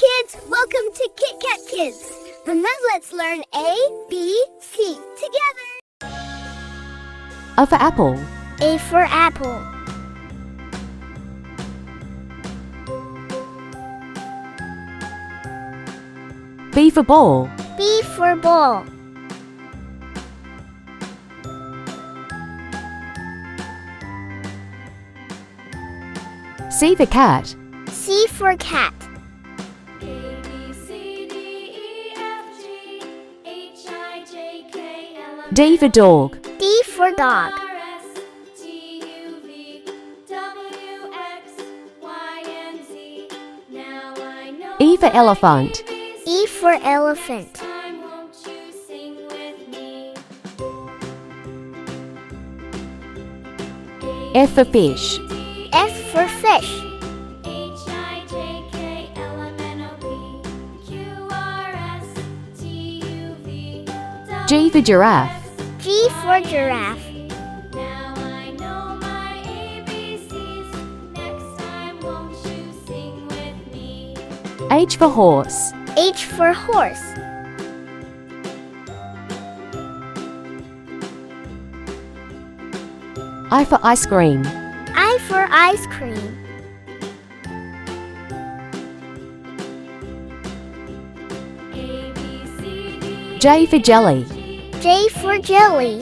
kids, welcome to Kit Kat Kids. And now let's learn A, B, C together. A for apple. A for apple. B for ball. B for ball. C for cat. C for cat. D for dog. D for dog. E for elephant. E for elephant. F for fish. F for fish. G for giraffe. G for giraffe. H for horse. H for horse. I for ice cream. I for ice cream. J for jelly. J for jelly.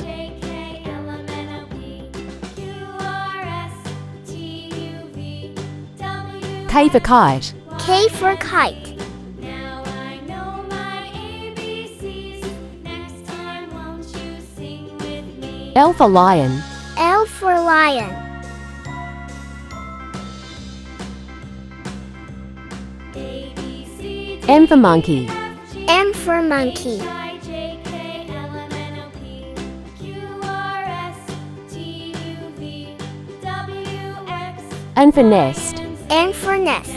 K for kite. K for kite. L for lion. L for lion. M for monkey. M for monkey. N for nest. N for nest.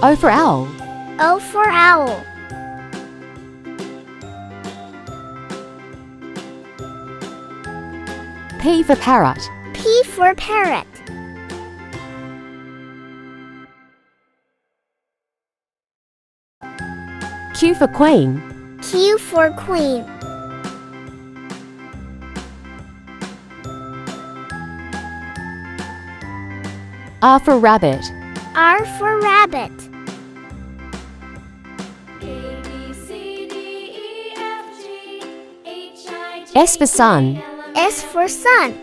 O for owl. O for owl. P for parrot. P for parrot. Q for queen. Q for queen. R for rabbit. R for rabbit. S for sun. S for sun.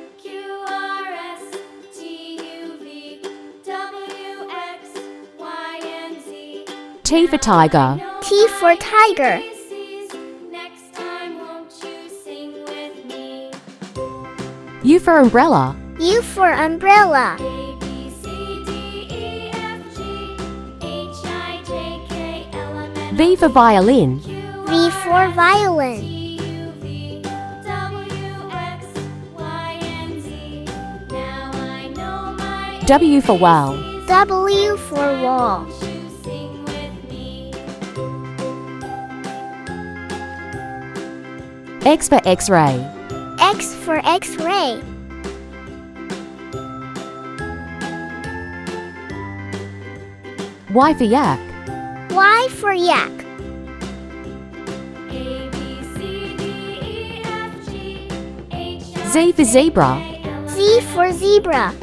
T for tiger. T for tiger. U for umbrella. U for umbrella. V for violin. V for violin. W for well. W for wall. X for x-ray. X for x-ray. Y for yak. Y for yak. Z for zebra. Z for zebra.